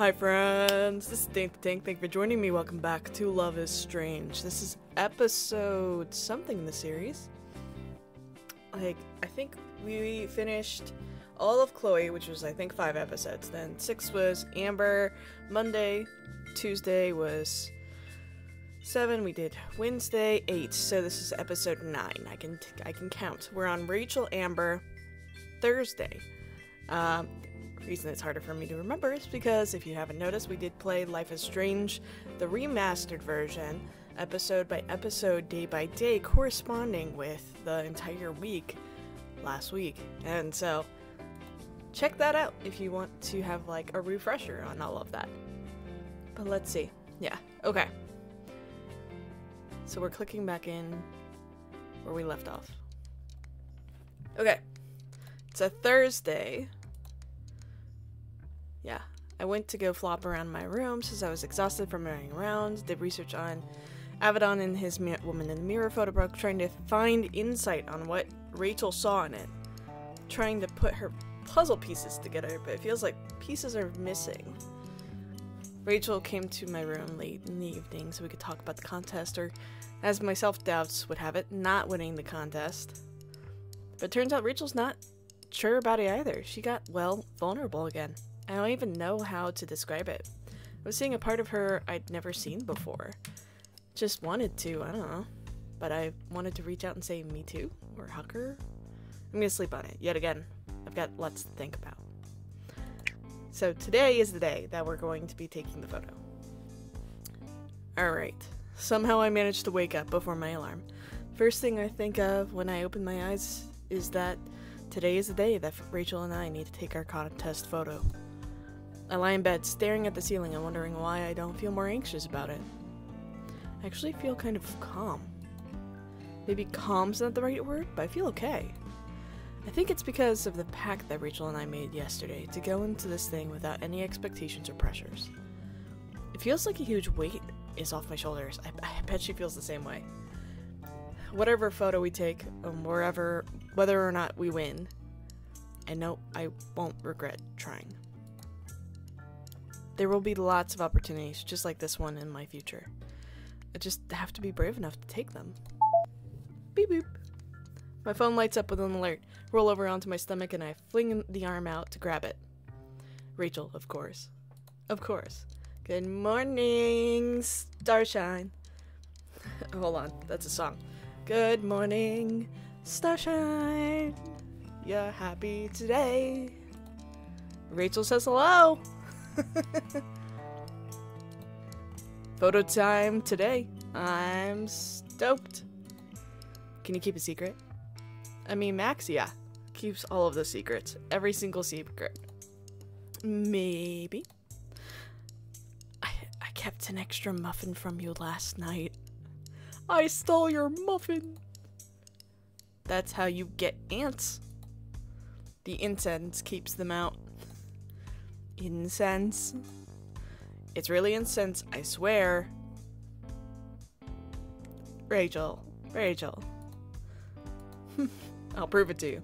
Hi friends, this is Tank the Tank. Thank you for joining me. Welcome back to Love is Strange. This is episode something in the series. I think we finished all of Chloe, which was I think 5 episodes. Then 6 was Amber. Monday, Tuesday was 7. We did Wednesday 8. So this is episode 9. I can count. We're on Rachel, Amber, Thursday. Reason it's harder for me to remember is because if you haven't noticed, we did play Life is Strange, the remastered version, episode by episode, day by day, corresponding with the entire week last week. And so check that out if you want to have like a refresher on all of that. But let's see. Yeah, okay. So we're clicking back in where we left off. Okay. It's a Thursday. Yeah, I went to go flop around my room since I was exhausted from running around, did research on Avedon and his woman in the mirror photo book, trying to find insight on what Rachel saw in it. Trying to put her puzzle pieces together, but it feels like pieces are missing. Rachel came to my room late in the evening so we could talk about the contest, or as my self-doubts would have it, not winning the contest. But it turns out Rachel's not sure about it either. She got, well, vulnerable again. I don't even know how to describe it. I was seeing a part of her I'd never seen before. Just wanted to, I don't know. But I wanted to reach out and say me too, or hug her. I'm gonna sleep on it, yet again. I've got lots to think about. So today is the day that we're going to be taking the photo. Alright, somehow I managed to wake up before my alarm. First thing I think of when I open my eyes is that today is the day that Rachel and I need to take our contest photo. I lie in bed, staring at the ceiling and wondering why I don't feel more anxious about it. I actually feel kind of calm. Maybe calm's not the right word, but I feel okay. I think it's because of the pact that Rachel and I made yesterday to go into this thing without any expectations or pressures. It feels like a huge weight is off my shoulders. I bet she feels the same way. Whatever photo we take, whether or not we win, I know I won't regret trying. There will be lots of opportunities just like this one in my future. I just have to be brave enough to take them. Beep boop. My phone lights up with an alert. Roll over onto my stomach and I fling the arm out to grab it. Rachel, of course. Of course. Good morning, starshine. Hold on, that's a song. Good morning, starshine. You're happy today. Rachel says hello. Photo time today. I'm stoked. Can you keep a secret? I mean, Max, yeah, keeps all of the secrets. Every single secret. Maybe. I kept an extra muffin from you last night. I stole your muffin. That's how you get ants. The incense keeps them out. Incense? It's really incense, I swear. Rachel. I'll prove it to you.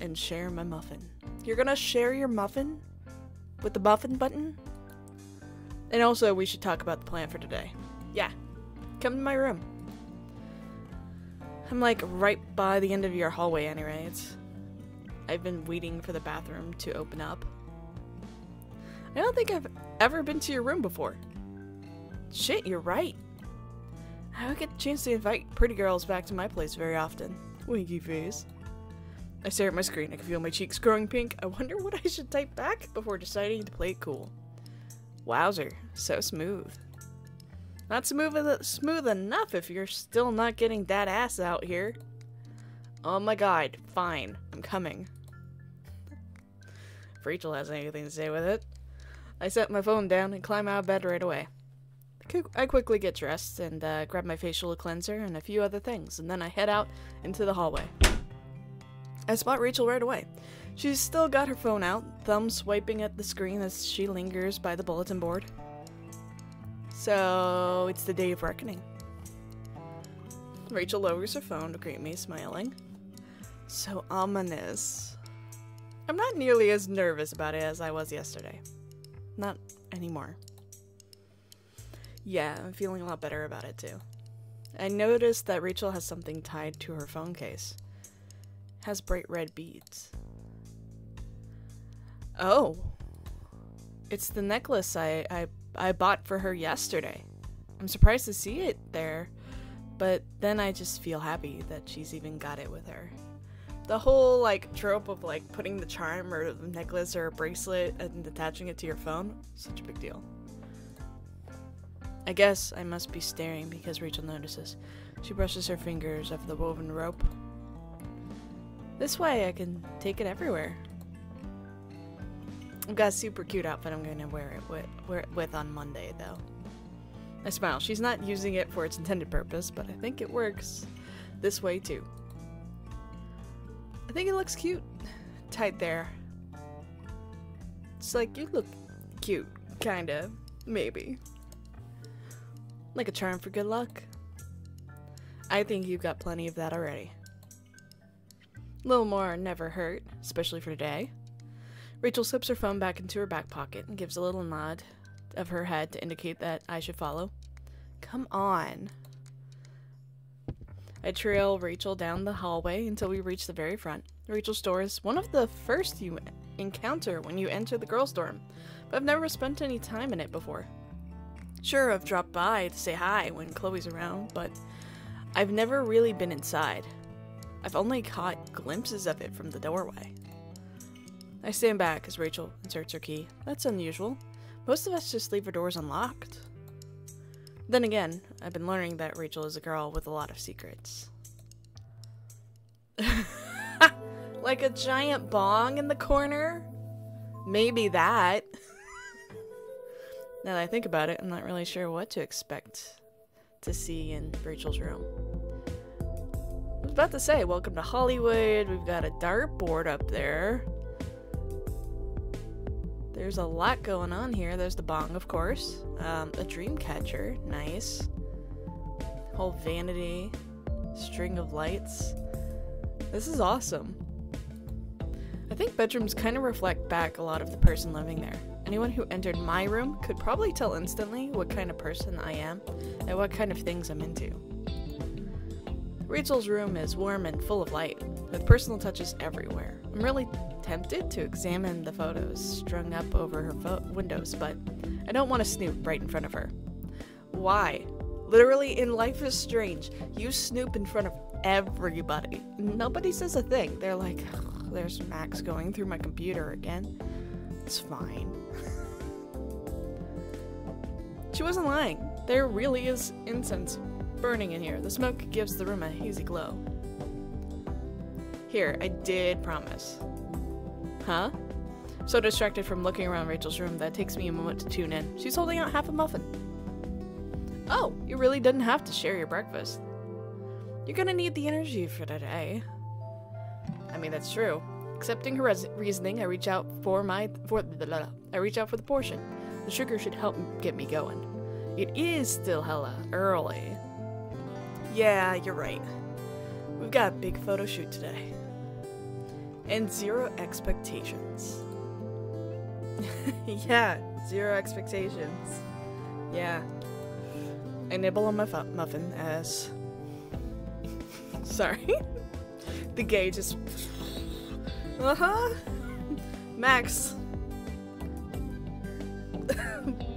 And share my muffin. You're gonna share your muffin? With the muffin button? And also, we should talk about the plan for today. Yeah. Come to my room. I'm like right by the end of your hallway anyway. I've been waiting for the bathroom to open up. I don't think I've ever been to your room before. Shit, you're right. I don't get the chance to invite pretty girls back to my place very often. Winky face. I stare at my screen. I can feel my cheeks growing pink. I wonder what I should type back before deciding to play it cool. Wowzer, so smooth. Not smooth enough if you're still not getting that ass out here. Oh my god, fine. I'm coming. If Rachel has anything to say with it. I set my phone down and climb out of bed right away. I quickly get dressed and grab my facial cleanser and a few other things, and then I head out into the hallway. I spot Rachel right away. She's still got her phone out, thumb swiping at the screen as she lingers by the bulletin board. So, it's the day of reckoning. Rachel lowers her phone to greet me, smiling. So ominous. I'm not nearly as nervous about it as I was yesterday. Not anymore. Yeah, I'm feeling a lot better about it too. I noticed that Rachel has something tied to her phone case. It has bright red beads. Oh. It's the necklace I bought for her yesterday. I'm surprised to see it there, but then I just feel happy that she's even got it with her. The whole, like, trope of, like, putting the charm or the necklace or a bracelet and attaching it to your phone, such a big deal. I guess I must be staring because Rachel notices. She brushes her fingers over the woven rope. This way I can take it everywhere. I've got a super cute outfit I'm going to wear it with on Monday, though. I smile. She's not using it for its intended purpose, but I think it works this way, too. I think it looks cute. Tight there. It's like, you look cute. Kinda. Maybe. Like a charm for good luck. I think you've got plenty of that already. A little more never hurt, especially for today. Rachel slips her phone back into her back pocket and gives a little nod of her head to indicate that I should follow. Come on. I trail Rachel down the hallway until we reach the very front. Rachel's door is one of the first you encounter when you enter the girls' dorm, but I've never spent any time in it before. Sure, I've dropped by to say hi when Chloe's around, but I've never really been inside. I've only caught glimpses of it from the doorway. I stand back as Rachel inserts her key. That's unusual. Most of us just leave our doors unlocked. Then again, I've been learning that Rachel is a girl with a lot of secrets. Like a giant bong in the corner? Maybe that. Now that I think about it, I'm not really sure what to expect to see in Rachel's room. I was about to say, welcome to Hollywood. We've got a dartboard up there. There's a lot going on here. There's the bong, of course. A dream catcher. Nice. Whole vanity. String of lights. This is awesome. I think bedrooms kind of reflect back a lot of the person living there. Anyone who entered my room could probably tell instantly what kind of person I am and what kind of things I'm into. Rachel's room is warm and full of light, with personal touches everywhere. I'm really tempted to examine the photos strung up over her windows, but I don't want to snoop right in front of her. Why? Literally, in Life is Strange, you snoop in front of everybody. Nobody says a thing. They're like, there's Max going through my computer again. It's fine. She wasn't lying. There really is incense burning in here. The smoke gives the room a hazy glow. Here, I did promise. Huh? So distracted from looking around Rachel's room that it takes me a moment to tune in. She's holding out half a muffin. Oh, you really didn't have to share your breakfast. You're gonna need the energy for today. I mean, that's true. Accepting her reasoning, I reach out for the portion. The sugar should help get me going. It is still hella early. Yeah, you're right. We've got a big photo shoot today. And zero expectations. Yeah, zero expectations. Yeah. I nibble on my muffin as... Sorry. The gay just... Uh-huh. Max.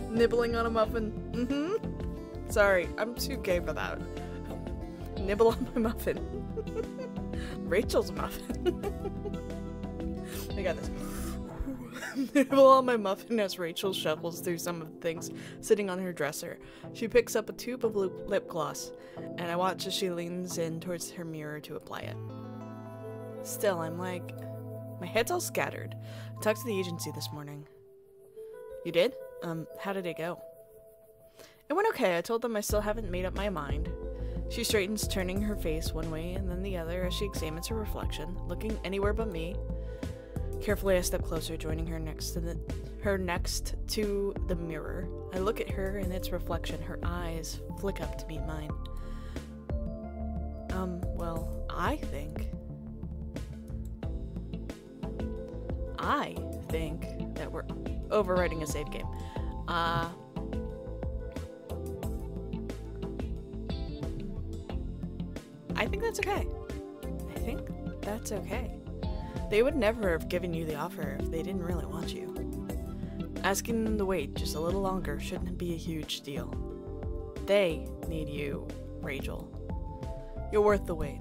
Nibbling on a muffin. Mm-hmm. Sorry, I'm too gay for that. Nibble on my muffin. Rachel's muffin. I got this. Nibble on my muffin as Rachel shuffles through some of the things sitting on her dresser. She picks up a tube of lip gloss, and I watch as she leans in towards her mirror to apply it. Still, I'm like... My head's all scattered. I talked to the agency this morning. You did? How did it go? It went okay. I told them I still haven't made up my mind. She straightens, turning her face one way and then the other as she examines her reflection, looking anywhere but me. Carefully, I step closer, joining her next to the mirror. I look at her and its reflection. Her eyes flick up to meet mine. Well, I think... I think that we're overwriting a save game. I think that's okay. I think that's okay. They would never have given you the offer if they didn't really want you. Asking them to wait just a little longer shouldn't be a huge deal. They need you, Rachel. You're worth the wait.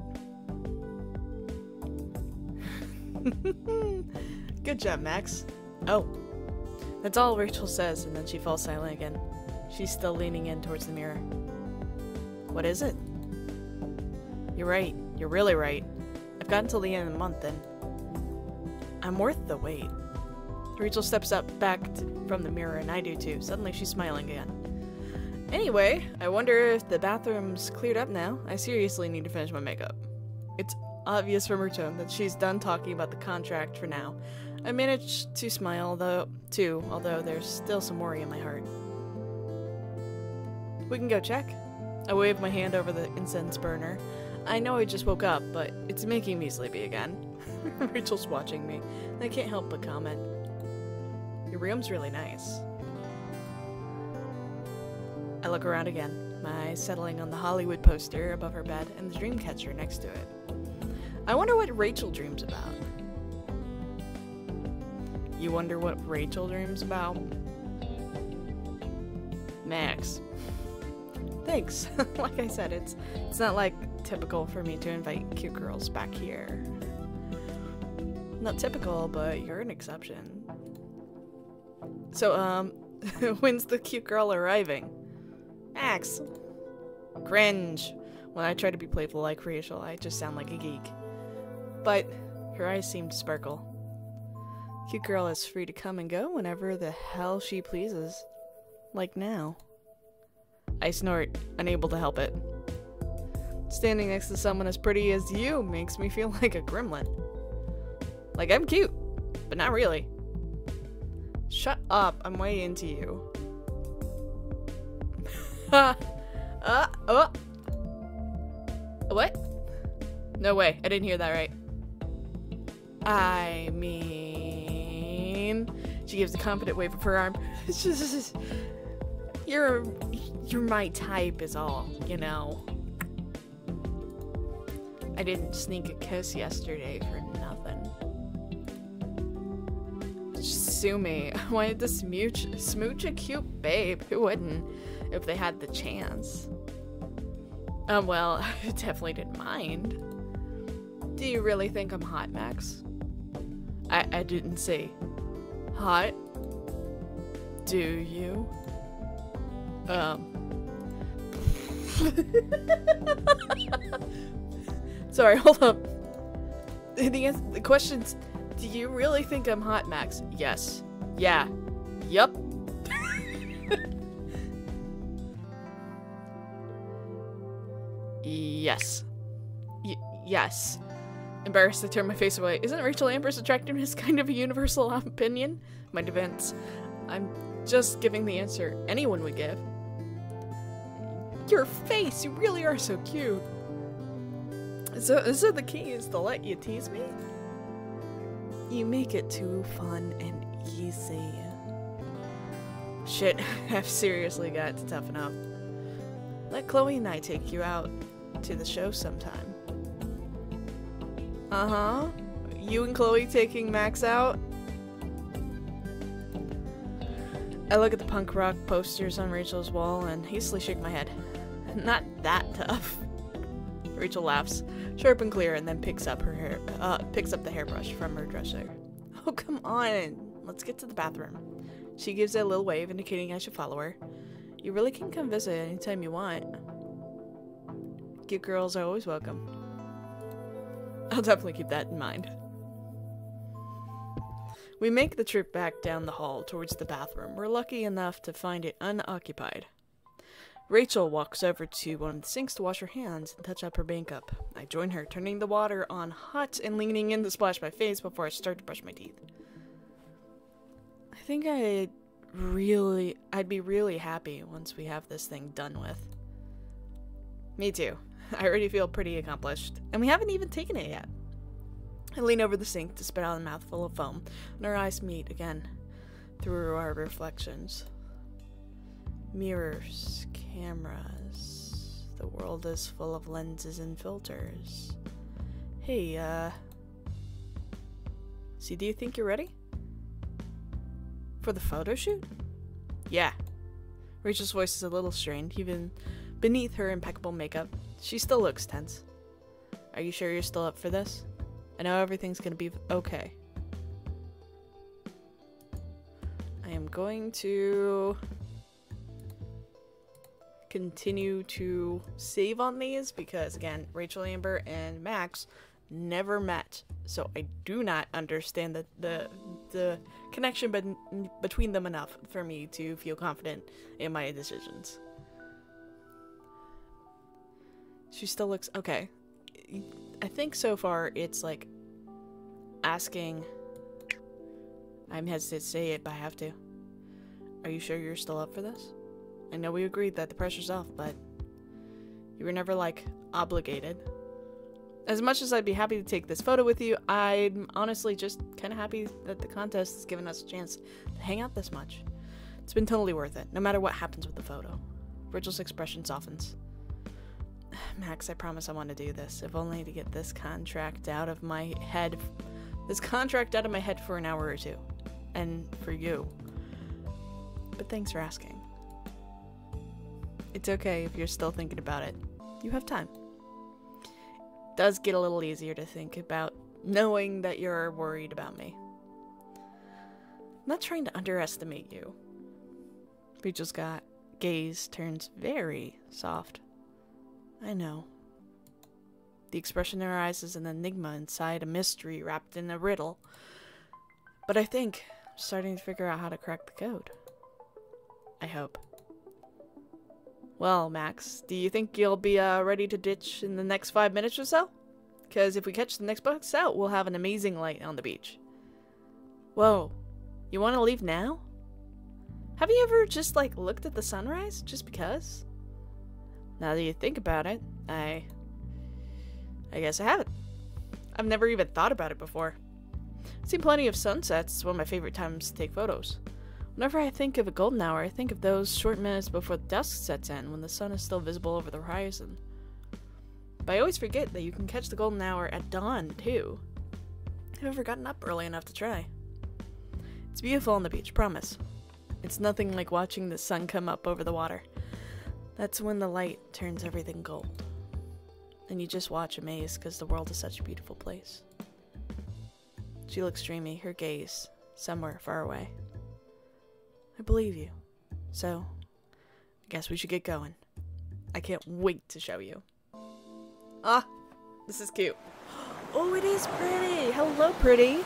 Good job, Max. Oh. That's all Rachel says, and then she falls silent again. She's still leaning in towards the mirror. What is it? You're right. You're really right. I've got until the end of the month, and I'm worth the wait. Rachel steps up back from the mirror, and I do too. Suddenly she's smiling again. Anyway, I wonder if the bathroom's cleared up now. I seriously need to finish my makeup. It's obvious from her tone that she's done talking about the contract for now. I managed to smile although there's still some worry in my heart. We can go check. I wave my hand over the incense burner. I know I just woke up, but it's making me sleepy again. Rachel's watching me, and I can't help but comment. Your room's really nice. I look around again, my eyes settling on the Hollywood poster above her bed and the dream catcher next to it. I wonder what Rachel dreams about. You wonder what Rachel dreams about? Max. Thanks. Like I said, it's not like typical for me to invite cute girls back here. Not typical, but you're an exception. So, when's the cute girl arriving? Max. Cringe. When I try to be playful like Rachel, I just sound like a geek. But her eyes seem to sparkle. Cute girl is free to come and go whenever the hell she pleases. Like now. I snort, unable to help it. Standing next to someone as pretty as you makes me feel like a gremlin. Like I'm cute, but not really. Shut up, I'm way into you. What? No way, I didn't hear that right. I mean... She gives a confident wave of her arm. It's just... You're my type is all, you know. I didn't sneak a kiss yesterday for nothing. Sue me. I wanted to smooch a cute babe. Who wouldn't, if they had the chance? Well, I definitely didn't mind. Do you really think I'm hot, Max? I didn't say hot. Do you? Sorry, hold up. The question's, do you really think I'm hot, Max? Yes. Yeah. Yup. Yes. Yes. Embarrassed, I turn my face away. Isn't Rachel Amber's attractiveness kind of a universal opinion? My defense. I'm just giving the answer anyone would give. Your face! You really are so cute. So the key is to let you tease me? You make it too fun and easy. Shit, I've seriously got to toughen up. Let Chloe and I take you out to the show sometime. Uh-huh. You and Chloe taking Max out? I look at the punk rock posters on Rachel's wall and hastily shake my head. Not that tough. Rachel laughs, sharp and clear, and then picks up the hairbrush from her dresser. Oh, come on. Let's get to the bathroom. She gives a little wave, indicating I should follow her. You really can come visit anytime you want. Cute girls are always welcome. I'll definitely keep that in mind. We make the trip back down the hall towards the bathroom. We're lucky enough to find it unoccupied. Rachel walks over to one of the sinks to wash her hands and touch up her makeup. I join her, turning the water on hot and leaning in to splash my face before I start to brush my teeth. I think I'd be really happy once we have this thing done with. Me too. I already feel pretty accomplished, and we haven't even taken it yet. I lean over the sink to spit out a mouthful of foam, and our eyes meet again through our reflections. Mirrors, cameras, the world is full of lenses and filters. Hey, see, do you think you're ready? For the photo shoot? Yeah. Rachel's voice is a little strained, even beneath her impeccable makeup. She still looks tense. Are you sure you're still up for this? I know everything's gonna be okay. I am going to continue to save on these because, again, Rachel Amber and Max never met, so I do not understand the connection between them enough for me to feel confident in my decisions. She still looks okay. I think so far it's like asking. I'm hesitant to say it, but I have to. Are you sure you're still up for this? I know we agreed that the pressure's off, but you were never, like, obligated. As much as I'd be happy to take this photo with you, I'm honestly just kind of happy that the contest has given us a chance to hang out this much. It's been totally worth it, no matter what happens with the photo. Rachel's expression softens. Max, I promise I want to do this, if only to get this contract out of my head. This contract out of my head for an hour or two. And for you. But thanks for asking. It's okay if you're still thinking about it. You have time. It does get a little easier to think about knowing that you're worried about me. I'm not trying to underestimate you. Rachel's gaze turns very soft. I know. The expression in her eyes is an enigma inside a mystery wrapped in a riddle. But I think I'm starting to figure out how to crack the code. I hope. Well, Max, do you think you'll be ready to ditch in the next 5 minutes or so? Because if we catch the next bus out, we'll have an amazing light on the beach. Whoa, you want to leave now? Have you ever just, like, looked at the sunrise just because? Now that you think about it, I guess I haven't. I've never even thought about it before. I've seen plenty of sunsets. It's one of my favorite times to take photos. Whenever I think of a golden hour, I think of those short minutes before the dusk sets in, when the sun is still visible over the horizon. But I always forget that you can catch the golden hour at dawn, too. I've never gotten up early enough to try. It's beautiful on the beach, promise. It's nothing like watching the sun come up over the water. That's when the light turns everything gold. And you just watch amazed because the world is such a beautiful place. She looks dreamy, her gaze somewhere far away. I believe you. So, I guess we should get going. I can't wait to show you. Ah, this is cute. Oh, it is pretty. Hello, pretty.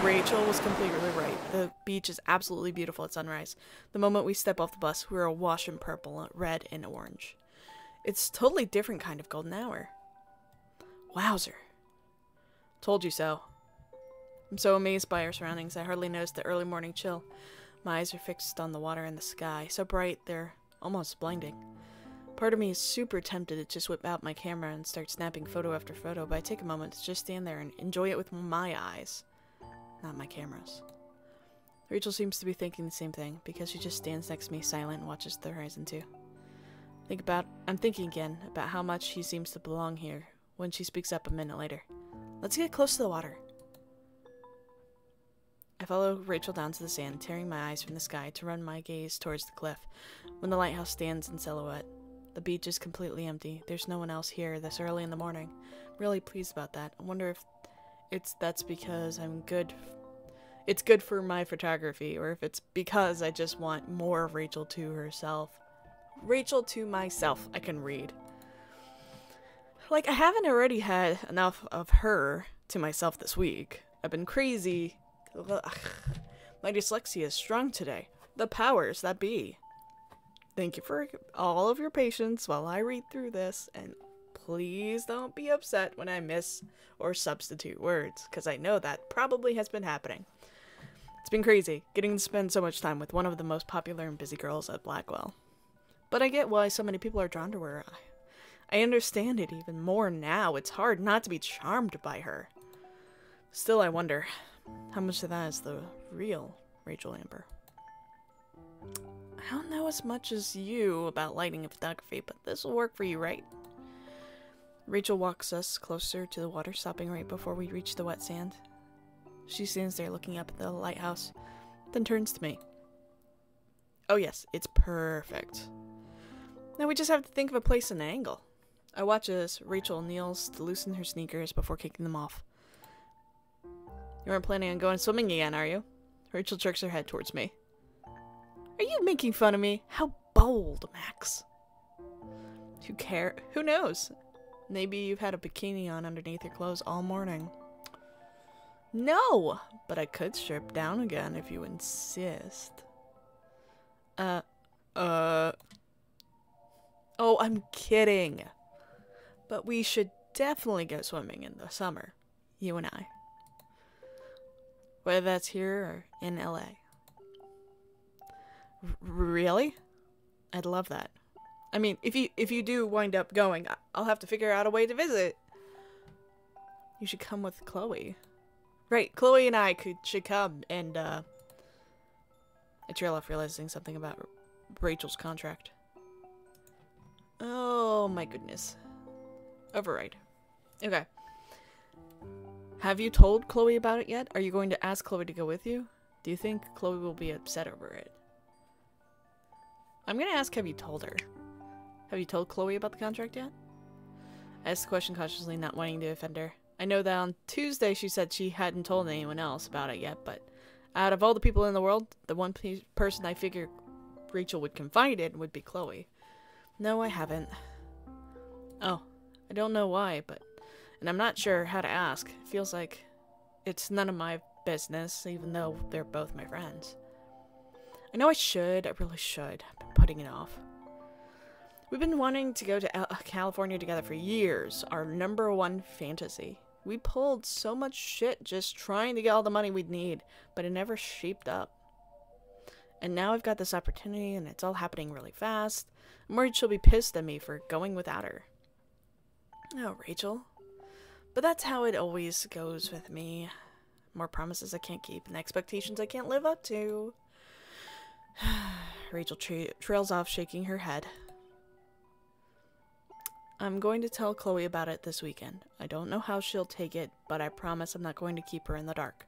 Rachel was completely right. The beach is absolutely beautiful at sunrise. The moment we step off the bus, we're awash in purple, red, and orange. It's a totally different kind of golden hour. Wowzer. Told you so. I'm so amazed by our surroundings, I hardly noticed the early morning chill. My eyes are fixed on the water and the sky, so bright they're almost blinding. Part of me is super tempted to just whip out my camera and start snapping photo after photo, but I take a moment to just stand there and enjoy it with my eyes, not my camera's. Rachel seems to be thinking the same thing, because she just stands next to me silent and watches the horizon too. I'm thinking again about how much she seems to belong here when she speaks up a minute later. Let's get close to the water. I follow Rachel down to the sand, tearing my eyes from the sky to run my gaze towards the cliff. When the lighthouse stands in silhouette, the beach is completely empty. There's no one else here this early in the morning. I'm really pleased about that. I wonder if that's because it's good for my photography, or if it's because I just want more of Rachel to herself. Rachel to myself, I can read. Like, I haven't already had enough of her to myself this week. I've been crazy. Ugh. My dyslexia is strong today. The powers that be. Thank you for all of your patience while I read through this, and please don't be upset when I miss or substitute words, because I know that probably has been happening. It's been crazy, getting to spend so much time with one of the most popular and busy girls at Blackwell. But I get why so many people are drawn to her. I understand it even more now. It's hard not to be charmed by her. Still, I wonder how much of that is the real Rachel Amber. I don't know as much as you about lighting and photography, but this will work for you, right? Rachel walks us closer to the water, stopping right before we reach the wet sand. She stands there looking up at the lighthouse, then turns to me. Oh yes, it's perfect. Now we just have to think of a place and an angle. I watch as Rachel kneels to loosen her sneakers before kicking them off. You aren't planning on going swimming again, are you? Rachel jerks her head towards me. Are you making fun of me? How bold, Max. Who knows? Maybe you've had a bikini on underneath your clothes all morning. No, but I could strip down again if you insist. Oh, I'm kidding. But we should definitely go swimming in the summer. You and I. Whether that's here or in LA. Really? I'd love that. I mean, if you do wind up going, I'll have to figure out a way to visit. You should come with Chloe. Right, Chloe and I should come, and I trail off realizing something about Rachel's contract. Oh my goodness. Override. Okay. Have you told Chloe about it yet? Are you going to ask Chloe to go with you? Do you think Chloe will be upset over it? I'm gonna ask, have you told her? Have you told Chloe about the contract yet? I asked the question cautiously, not wanting to offend her. I know that on Tuesday she said she hadn't told anyone else about it yet, but out of all the people in the world, the one person I figured Rachel would confide in would be Chloe. No, I haven't. Oh, I don't know why, and I'm not sure how to ask. It feels like it's none of my business, even though they're both my friends. I know I should. I really should. I've been putting it off. We've been wanting to go to California together for years. Our #1 fantasy. We pulled so much shit just trying to get all the money we'd need, but it never shaped up. And now I've got this opportunity, and it's all happening really fast. I'm worried she'll be pissed at me for going without her. Oh, Rachel. But that's how it always goes with me. More promises I can't keep, and expectations I can't live up to. Rachel trails off, shaking her head. I'm going to tell Chloe about it this weekend. I don't know how she'll take it, but I promise I'm not going to keep her in the dark.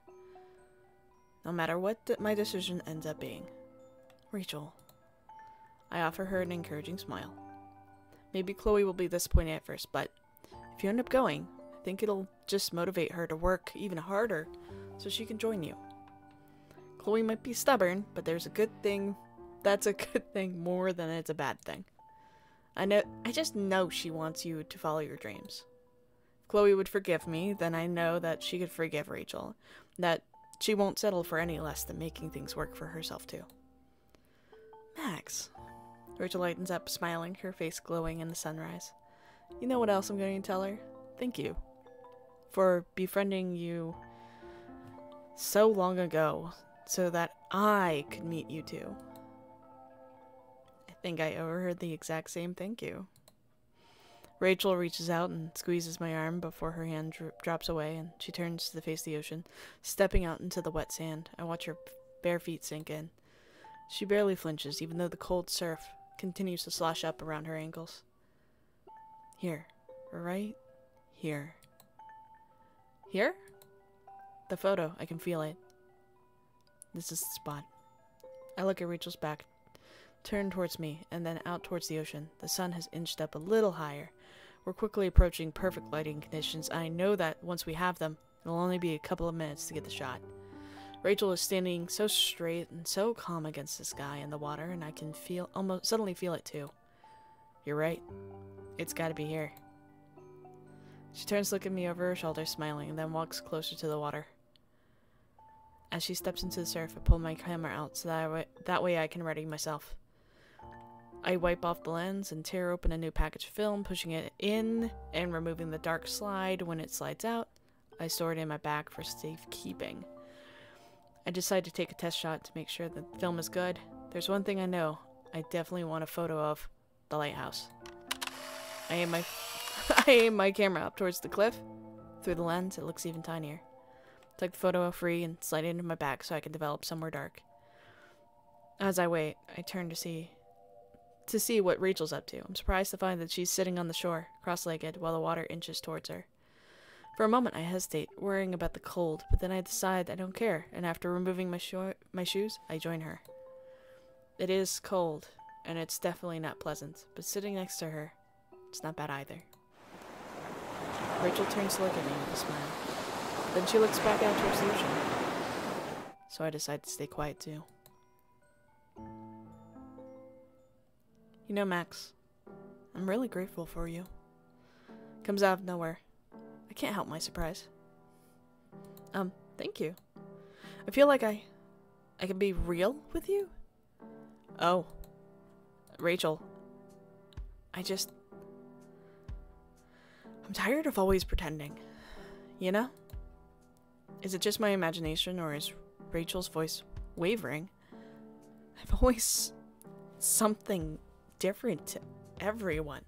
No matter what my decision ends up being. Rachel. I offer her an encouraging smile. Maybe Chloe will be disappointed at first, but if you end up going, I think it'll just motivate her to work even harder so she can join you. Chloe might be stubborn, but there's a good thing. That's a good thing more than it's a bad thing. I just know she wants you to follow your dreams. If Chloe would forgive me, then I know that she could forgive Rachel. That she won't settle for any less than making things work for herself too. Max. Rachel lightens up, smiling, her face glowing in the sunrise. You know what else I'm going to tell her? Thank you. For befriending you so long ago, so that I could meet you two. I think I owe her the exact same thank you. Rachel reaches out and squeezes my arm before her hand drops away, and she turns to face the ocean, stepping out into the wet sand. I watch her bare feet sink in. She barely flinches, even though the cold surf continues to slosh up around her ankles. Here. Right here. Here? The photo. I can feel it. This is the spot. I look at Rachel's back, turn towards me, and then out towards the ocean. The sun has inched up a little higher. We're quickly approaching perfect lighting conditions. I know that once we have them, it'll only be a couple of minutes to get the shot. Rachel is standing so straight and so calm against the sky and the water, and I can suddenly feel it too. You're right. It's gotta be here. She turns to look at me over her shoulder, smiling, and then walks closer to the water. As she steps into the surf, I pull my camera out so that way I can ready myself. I wipe off the lens and tear open a new package of film, pushing it in and removing the dark slide when it slides out. I store it in my bag for safekeeping. I decide to take a test shot to make sure the film is good. There's one thing I know. I definitely want a photo of the lighthouse. I aim my I aim my camera up towards the cliff. Through the lens, it looks even tinier. Take the photo free and slide it into my bag so I can develop somewhere dark. As I wait, I turn to see what Rachel's up to. I'm surprised to find that she's sitting on the shore, cross-legged, while the water inches towards her. For a moment I hesitate, worrying about the cold, but then I decide I don't care, and after removing my shoes, I join her. It is cold, and it's definitely not pleasant, but sitting next to her, it's not bad either. Rachel turns to look at me with a smile. Then she looks back out towards the ocean. So I decide to stay quiet too. You know, Max, I'm really grateful for you. Comes out of nowhere. I can't help my surprise. Thank you. I feel like I can be real with you? Oh. Rachel. I'm tired of always pretending. You know? Is it just my imagination, or is Rachel's voice wavering? I've always something different to everyone.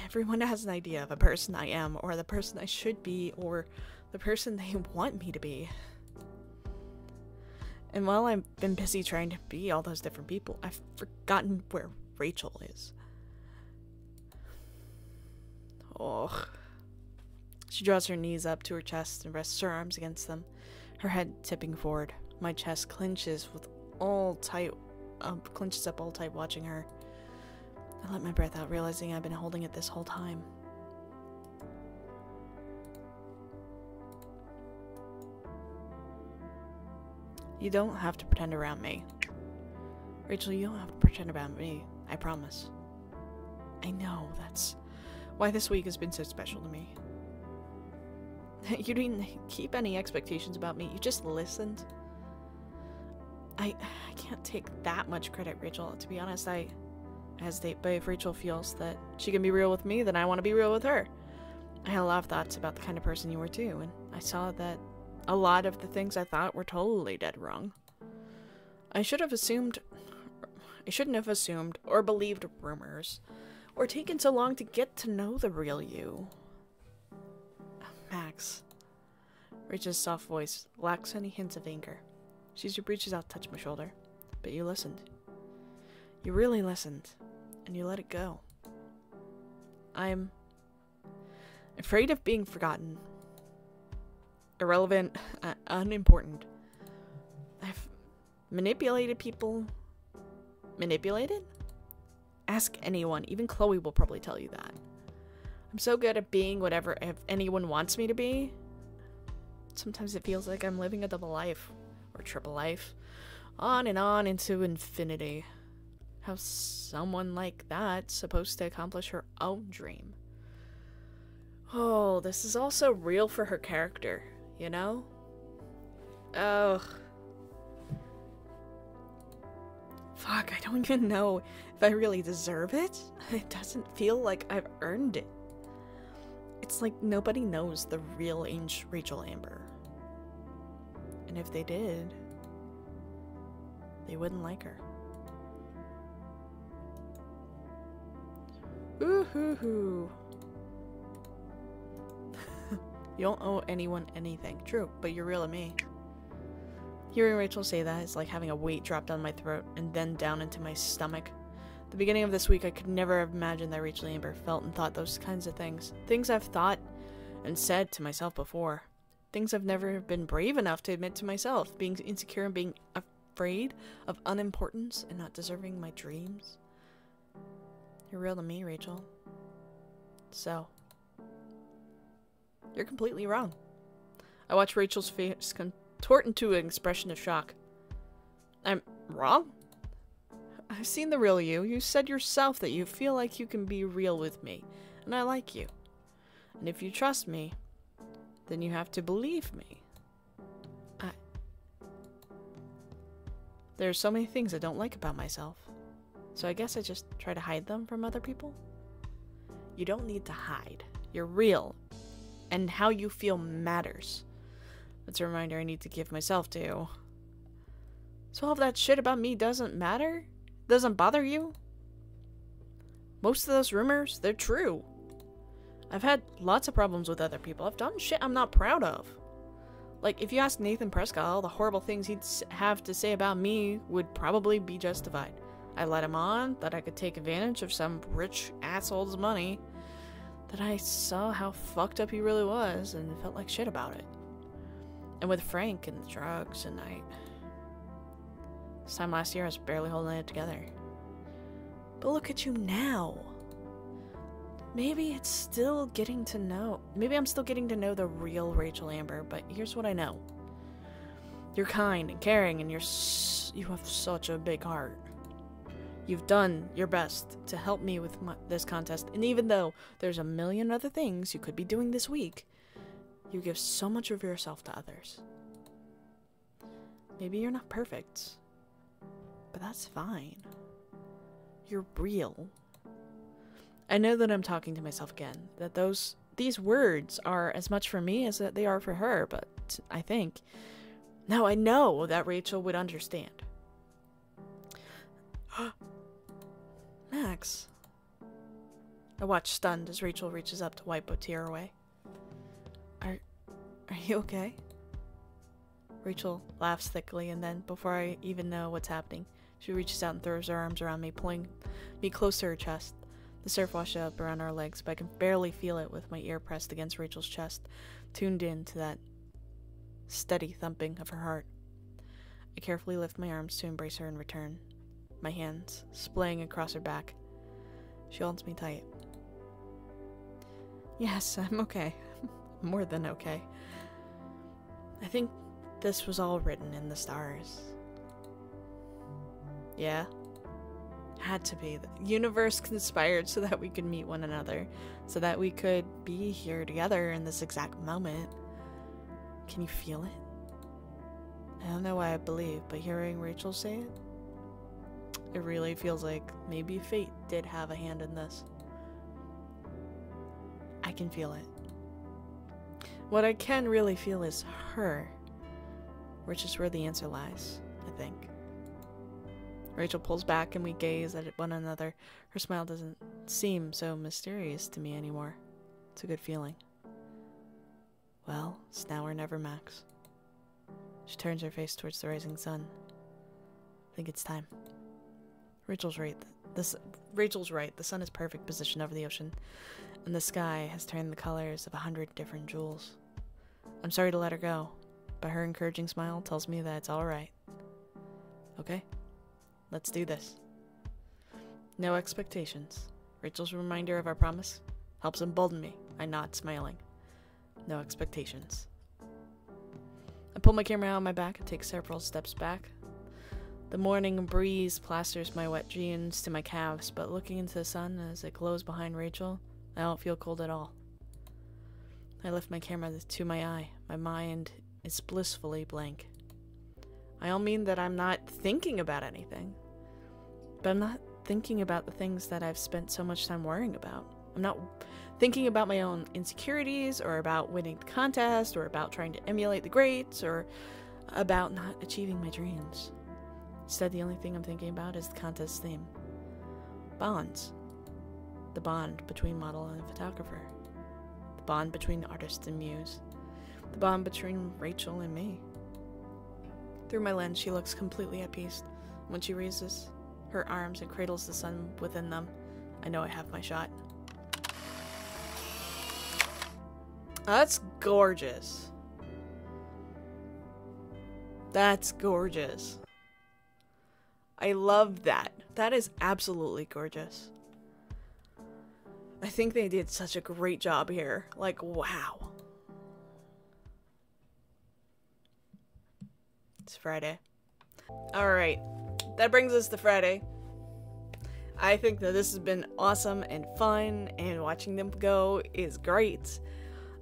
Everyone has an idea of a person I am, or the person I should be, or the person they want me to be. And while I've been busy trying to be all those different people, I've forgotten where Rachel is. Oh. She draws her knees up to her chest and rests her arms against them, her head tipping forward. My chest clenches up all tight watching her. I let my breath out, realizing I've been holding it this whole time. You don't have to pretend around me. Rachel, you don't have to pretend around me. I promise. I know, that's why this week has been so special to me. You didn't keep any expectations about me. You just listened. I can't take that much credit, Rachel. To be honest, I hesitate, but if Rachel feels that she can be real with me, then I want to be real with her. I had a lot of thoughts about the kind of person you were too, and I saw that a lot of the things I thought were totally dead wrong. I shouldn't have assumed or believed rumors, or taken so long to get to know the real you. Max. Rachel's soft voice lacks any hints of anger. She reaches out to touch my shoulder. But you listened. You really listened. And you let it go. I'm afraid of being forgotten. Irrelevant. Unimportant. I've manipulated people. Manipulated? Ask anyone. Even Chloe will probably tell you that. I'm so good at being whatever anyone wants me to be. Sometimes it feels like I'm living a double life. Or triple life. On and on into infinity. How's someone like that supposed to accomplish her own dream? Oh, this is also real for her character, you know? Oh. Fuck, I don't even know if I really deserve it. It doesn't feel like I've earned it. It's like nobody knows the real Rachel Amber. And if they did, they wouldn't like her. Ooh hoo hoo. You don't owe anyone anything. True, but you're real to me. Hearing Rachel say that is like having a weight drop down my throat and then down into my stomach. At the beginning of this week, I could never have imagined that Rachel Amber felt and thought those kinds of things. Things I've thought and said to myself before. Things I've never been brave enough to admit to myself. Being insecure and being afraid of unimportance and not deserving my dreams. You're real to me, Rachel. So, you're completely wrong. I watch Rachel's face contort into an expression of shock. I'm wrong? I've seen the real you. You said yourself that you feel like you can be real with me, and I like you. And if you trust me, then you have to believe me. There are so many things I don't like about myself. So I guess I just try to hide them from other people? You don't need to hide. You're real. And how you feel matters. That's a reminder I need to give myself to. So all of that shit about me doesn't matter? Doesn't bother you? Most of those rumors, they're true. I've had lots of problems with other people. I've done shit I'm not proud of. Like, if you ask Nathan Prescott, all the horrible things he'd have to say about me would probably be justified. I let him on, that I could take advantage of some rich asshole's money, that I saw how fucked up he really was and felt like shit about it. And with Frank and the drugs, and this time last year I was barely holding it together. But look at you now. Maybe it's still getting to know. Maybe I'm still getting to know the real Rachel Amber, but here's what I know. You're kind and caring, and you have such a big heart. You've done your best to help me with this contest, and even though there's a million other things you could be doing this week, you give so much of yourself to others. Maybe you're not perfect, but that's fine. You're real. I know that I'm talking to myself again, that these words are as much for me as that they are for her, but I know that Rachel would understand. Max. I watch stunned as Rachel reaches up to wipe a tear away. Are you okay? Rachel laughs thickly, and then, before I even know what's happening, she reaches out and throws her arms around me, pulling me close to her chest. The surf washes up around our legs, but I can barely feel it with my ear pressed against Rachel's chest, tuned in to that steady thumping of her heart. I carefully lift my arms to embrace her in return, my hands splaying across her back. She holds me tight. Yes, I'm okay. More than okay. I think this was all written in the stars. Yeah? Had to be. The universe conspired so that we could meet one another, so that we could be here together in this exact moment. Can you feel it? I don't know why I believe, but hearing Rachel say it, it really feels like maybe fate did have a hand in this. I can feel it. What I can really feel is her, which is where the answer lies, I think. Rachel pulls back and we gaze at one another. Her smile doesn't seem so mysterious to me anymore. It's a good feeling. Well, it's now or never, Max. She turns her face towards the rising sun. I think it's time. Rachel's right. The sun is perfect position over the ocean, and the sky has turned the colors of 100 different jewels. I'm sorry to let her go, but her encouraging smile tells me that it's all right. Okay, let's do this. No expectations. Rachel's reminder of our promise helps embolden me. I nod, smiling. No expectations. I pull my camera out on my back and take several steps back. The morning breeze plasters my wet jeans to my calves, but looking into the sun as it glows behind Rachel, I don't feel cold at all. I lift my camera to my eye. My mind is blissfully blank. I don't mean that I'm not thinking about anything, but I'm not thinking about the things that I've spent so much time worrying about. I'm not thinking about my own insecurities, or about winning the contest, or about trying to emulate the greats, or about not achieving my dreams. Instead, the only thing I'm thinking about is the contest theme. Bonds. The bond between model and photographer. The bond between artist and muse. The bond between Rachel and me. Through my lens, she looks completely at peace. When she raises her arms and cradles the sun within them, I know I have my shot. That's gorgeous. That's gorgeous. I love that. That is absolutely gorgeous. I think they did such a great job here. Like, wow. It's Friday. Alright. That brings us to Friday. I think that this has been awesome and fun, and watching them go is great.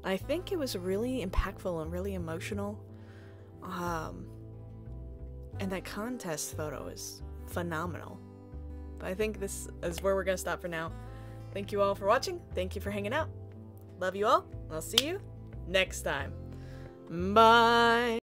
I think it was really impactful and really emotional. And that contest photo is phenomenal. But I think this is where we're gonna stop for now. Thank you all for watching. Thank you for hanging out. Love you all. I'll see you next time. Bye.